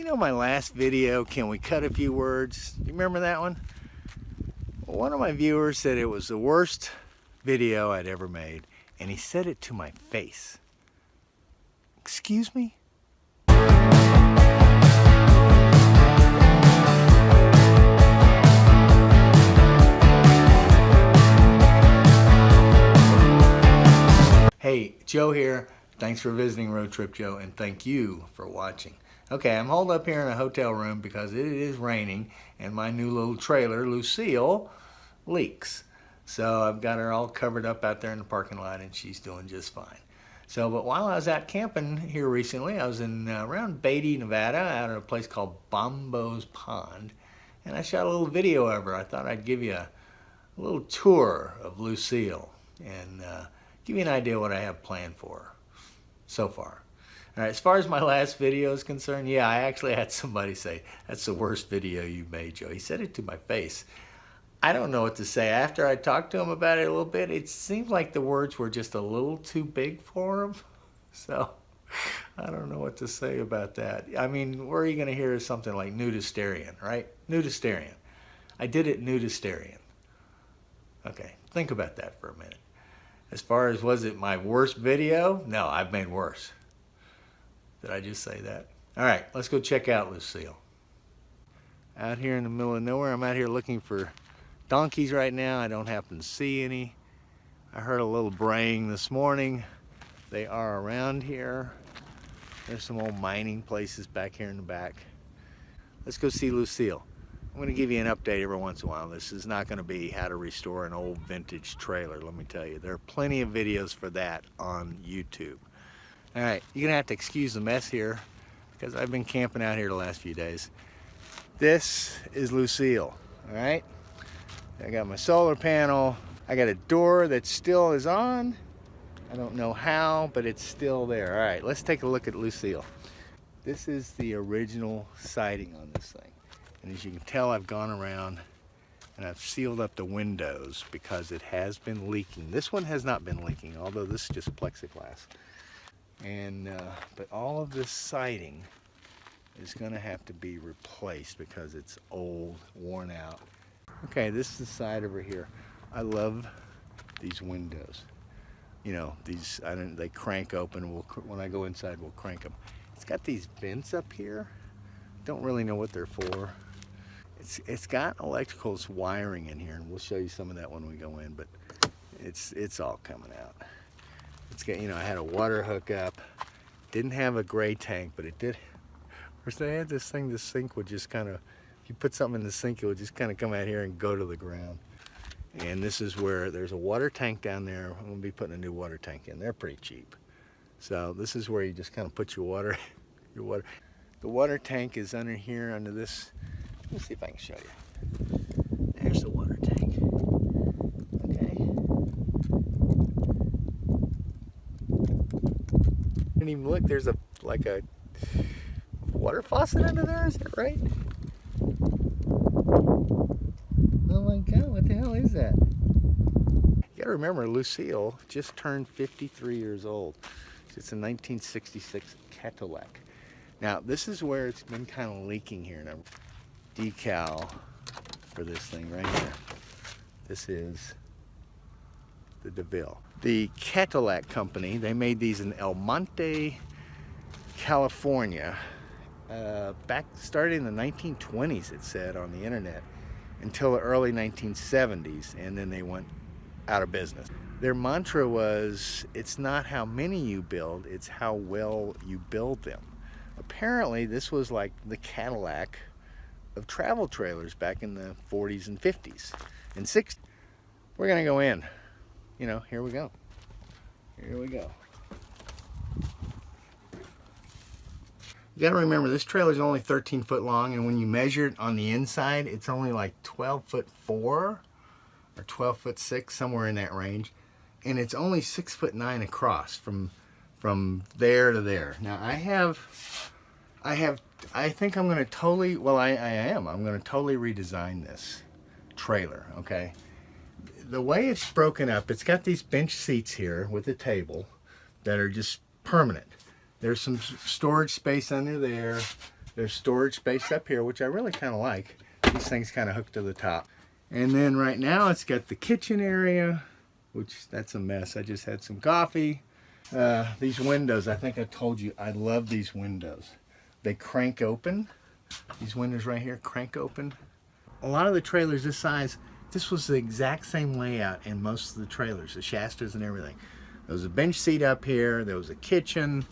You know my last video, can we cut a few words? You remember that one? Well, one of my viewers said it was the worst video I'd ever made, and he said it to my face. Excuse me? Hey, Joe here. Thanks for visiting Road Trip Joe, and thank you for watching. Okay, I'm holed up here in a hotel room because it is raining and my new little trailer, Lucille, leaks. So I've got her all covered up out there in the parking lot and she's doing just fine. So, but while I was out camping here recently, I was in around Beatty, Nevada, out at a place called Bombo's Pond, and I shot a little video of her. I thought I'd give you a little tour of Lucille and give you an idea what I have planned for her so far. All right, as far as my last video is concerned, yeah, I actually had somebody say, that's the worst video you made, Joe. He said it to my face. I don't know what to say. After I talked to him about it a little bit, it seemed like the words were just a little too big for him. So I don't know what to say about that. I mean, where are you going to hear something like nudistarian, right? Nudistarian. I did it nudistarian. Okay, think about that for a minute. As far as was it my worst video? No, I've made worse. Did I just say that? All right, let's go check out Lucille. Out here in the middle of nowhere, I'm out here looking for donkeys right now. I don't happen to see any. I heard a little braying this morning. They are around here. There's some old mining places back here in the back. Let's go see Lucille. I'm going to give you an update every once in a while. This is not going to be how to restore an old vintage trailer, let me tell you. There are plenty of videos for that on YouTube. All right, you're going to have to excuse the mess here because I've been camping out here the last few days. This is Lucille, all right? I got my solar panel. I got a door that still is on. I don't know how, but it's still there. All right, let's take a look at Lucille. This is the original siding on this thing. And as you can tell, I've gone around and I've sealed up the windows because it has been leaking. This one has not been leaking, although this is just plexiglass. And but all of this siding is going to have to be replaced because it's old, worn out. Okay, this is the side over here. I love these windows. You know, these they crank open. When I go inside, we'll crank them. It's got these vents up here. Don't really know what they're for. It's got electrical wiring in here, and we'll show you some of that when we go in. But it's all coming out. It's got, you know, I had a water hookup. Didn't have a gray tank, but it did. First, I had this thing. The sink would just kind of, if you put something in the sink, it would just kind of come out here and go to the ground. And this is where there's a water tank down there. I'm gonna be putting a new water tank in. They're pretty cheap. So this is where you just kind of put your water, The water tank is under here, under this. Let me see if I can show you. There's the water tank. Okay. Didn't even look. There's like a water faucet under there. Is that right? Oh my God! What the hell is that? You gotta remember, Lucille just turned 53 years old. It's a 1966 Cadillac. Now, this is where it's been kind of leaking here. Now, decal for this thing right here. This is the DeVille. The Cadillac company, they made these in El Monte, California, started in the 1920s, it said on the internet, until the early 1970s, and then they went out of business. Their mantra was, it's not how many you build, it's how well you build them. Apparently, this was like the Cadillac of travel trailers back in the 40s and 50s and 60s. We're gonna go in. You know, here we go. Here we go. You gotta remember, this trailer is only 13 foot long, and when you measure it on the inside, it's only like 12'4" or 12'6", somewhere in that range. And it's only 6'9" across from there to there. Now I think I'm gonna totally, well I'm gonna totally redesign this trailer, okay? The way it's broken up, it's got these bench seats here with a table that are just permanent. There's some storage space under there. There's storage space up here, which I really kind of like. These things kind of hook to the top. And then right now it's got the kitchen area, which that's a mess. I just had some coffee. These windows, I think I told you, I love these windows. They crank open. These windows right here crank open. A lot of the trailers this size, this was the exact same layout in most of the trailers, the Shastas and everything. There was a bench seat up here, there was a kitchen,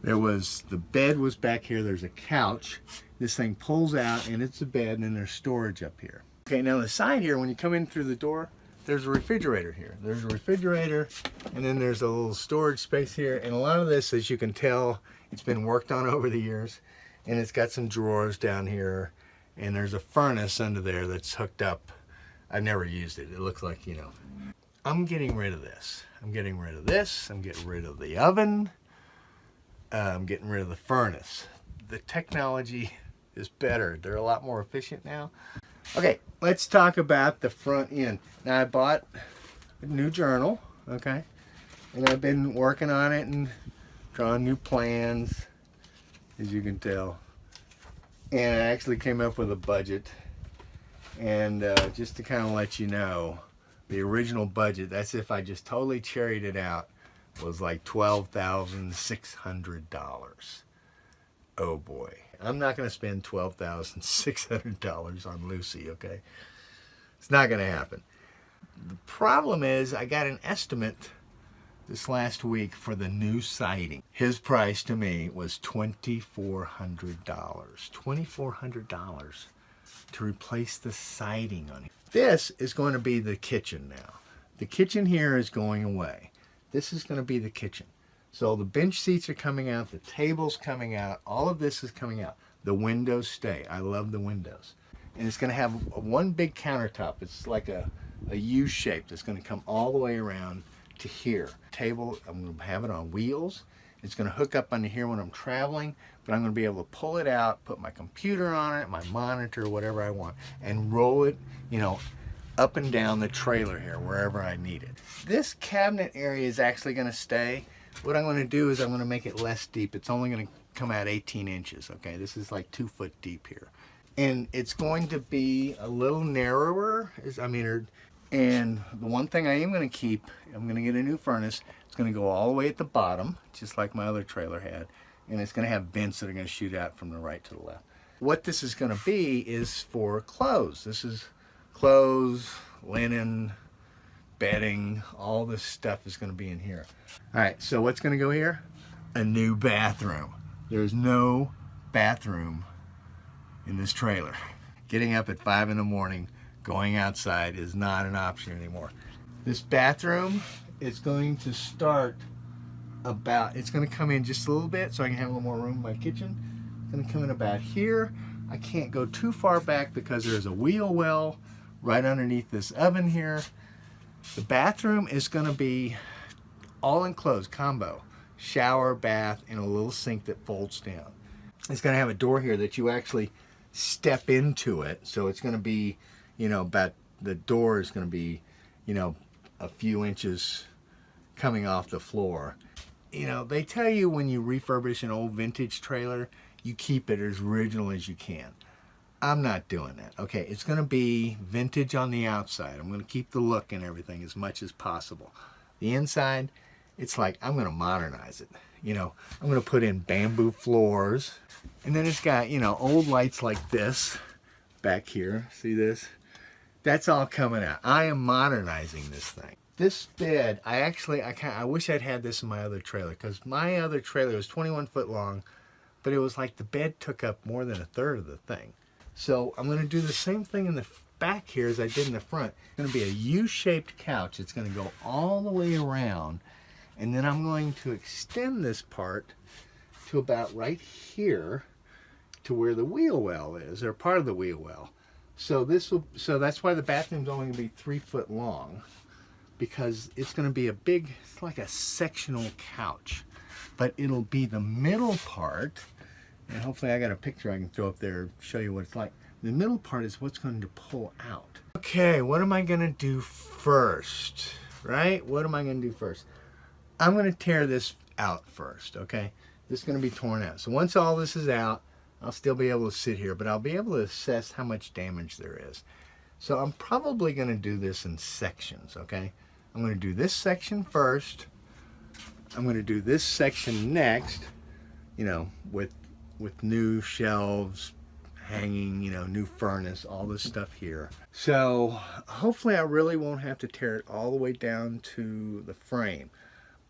the bed was back here, there's a couch. This thing pulls out and it's a bed, and then there's storage up here. Okay, now the side here, when you come in through the door, there's a refrigerator here. There's a refrigerator, and then there's a little storage space here. And a lot of this, as you can tell, it's been worked on over the years. And it's got some drawers down here, and there's a furnace under there that's hooked up. I've never used it. It looks like, you know. I'm getting rid of this. I'm getting rid of this. I'm getting rid of the oven. I'm getting rid of the furnace. The technology is better. They're a lot more efficient now. Okay, let's talk about the front end. Now I bought a new journal, okay? And I've been working on it and drawing new plans, as you can tell. And I actually came up with a budget. And just to kind of let you know, the original budget, that's if I just totally cherried it out, was like $12,600. Oh boy. I'm not going to spend $12,600 on Lucy, okay? It's not going to happen. The problem is I got an estimate this last week for the new siding. His price to me was $2,400. $2,400 to replace the siding on it. This is going to be the kitchen now. The kitchen here is going away. This is going to be the kitchen. So the bench seats are coming out, the table's coming out, all of this is coming out. The windows stay. I love the windows. And it's going to have one big countertop. It's like a U shape that's going to come all the way around to here. Table, I'm going to have it on wheels. It's going to hook up under here when I'm traveling, but I'm going to be able to pull it out, put my computer on it, my monitor, whatever I want, and roll it, you know, up and down the trailer here, wherever I need it. This cabinet area is actually going to stay. What I'm going to do is I'm going to make it less deep. It's only going to come out 18 inches, okay? This is like 2 foot deep here. And it's going to be a little narrower, and the one thing I am going to keep, I'm going to get a new furnace. It's going to go all the way at the bottom, just like my other trailer had. And it's going to have vents that are going to shoot out from the right to the left. What this is going to be is for clothes. This is clothes, linen, bedding, all this stuff is going to be in here. All right, so what's going to go here? A new bathroom. There's no bathroom in this trailer. Getting up at 5 in the morning, going outside is not an option anymore. This bathroom is going to start it's going to come in just a little bit so I can have a little more room in my kitchen. It's going to come in about here. I can't go too far back because there's a wheel well right underneath this oven here. The bathroom is going to be all enclosed, combo. Shower, bath, and a little sink that folds down. It's going to have a door here that you actually step into it. So it's going to be, you know, the door is going to be, you know, a few inches coming off the floor. You know, they tell you when you refurbish an old vintage trailer, you keep it as original as you can. I'm not doing that. Okay, it's going to be vintage on the outside. I'm going to keep the look and everything as much as possible. The inside, it's like I'm going to modernize it. You know, I'm going to put in bamboo floors. And then it's got, you know, old lights like this back here. See this? That's all coming out. I am modernizing this thing. This bed, I wish I'd had this in my other trailer, because my other trailer was 21 foot long, but it was like the bed took up more than a third of the thing. So I'm going to do the same thing in the back here as I did in the front. It's going to be a U-shaped couch. It's going to go all the way around, and then I'm going to extend this part to about right here to where the wheel well is, or part of the wheel well. So that's why the bathroom's only going to be 3 foot long, because it's going to be it's like a sectional couch, but it'll be the middle part. And hopefully I got a picture I can throw up there, show you what it's like. The middle part is what's going to pull out. Okay, what am I going to do first, right? What am I going to do first? I'm going to tear this out first, okay? This is going to be torn out. So once all this is out, I'll still be able to sit here, but I'll be able to assess how much damage there is. So I'm probably going to do this in sections, okay? I'm going to do this section first. I'm going to do this section next, you know, with new shelves, hanging, you know, new furnace, all this stuff here. So hopefully I really won't have to tear it all the way down to the frame.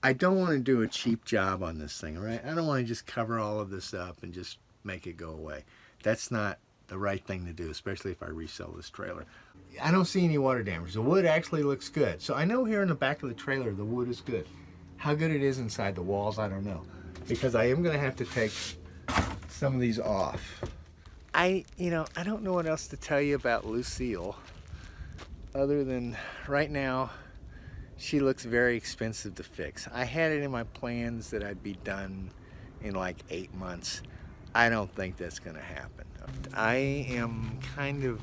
I don't want to do a cheap job on this thing, right? I don't want to just cover all of this up and just make it go away. That's not the right thing to do, especially if I resell this trailer. I don't see any water damage. The wood actually looks good. So I know here in the back of the trailer the wood is good. How good it is inside the walls, I don't know. Because I am going to have to take some of these off. I don't know what else to tell you about Lucille other than right now she looks very expensive to fix. I had it in my plans that I'd be done in like 8 months. I don't think that's gonna happen. I am kind of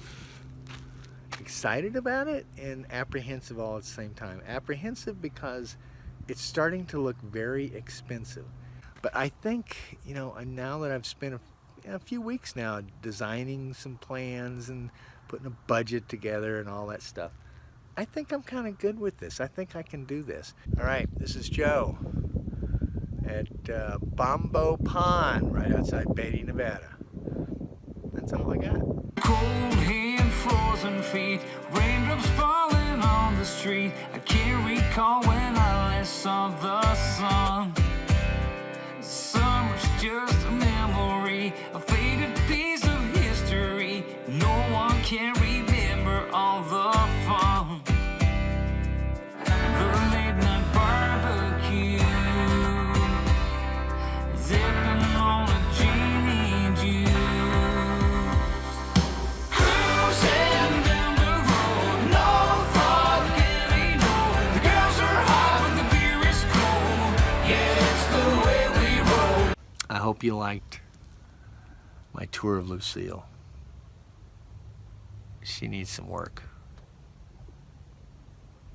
excited about it and apprehensive all at the same time. Apprehensive because it's starting to look very expensive. But I think, you know, now that I've spent a few weeks now designing some plans and putting a budget together and all that stuff, I think I'm kind of good with this. I think I can do this. All right, this is Joe at Bombo Pond right outside Beatty, Nevada. That's all I got. Cold hand, frozen feet, raindrops falling on the street. I can't recall when I last saw the sun. Summer's just a memory, a faded piece of history. No one can remember all the fun. The late night barbecue, zipping on a genie juice. Cruising down the road, no thought anymore. The girls are hot when the beer is cold. Yeah, it's the way we roll. I hope you liked my tour of Lucille. She needs some work.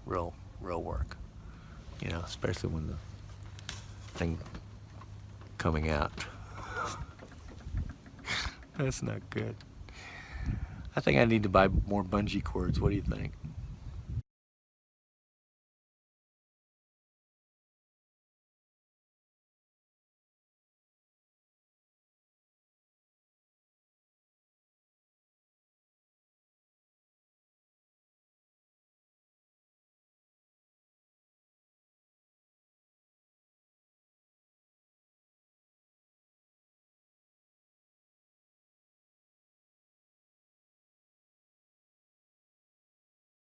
Real work. You know, especially when the thing coming out. That's not good. I think I need to buy more bungee cords. What do you think?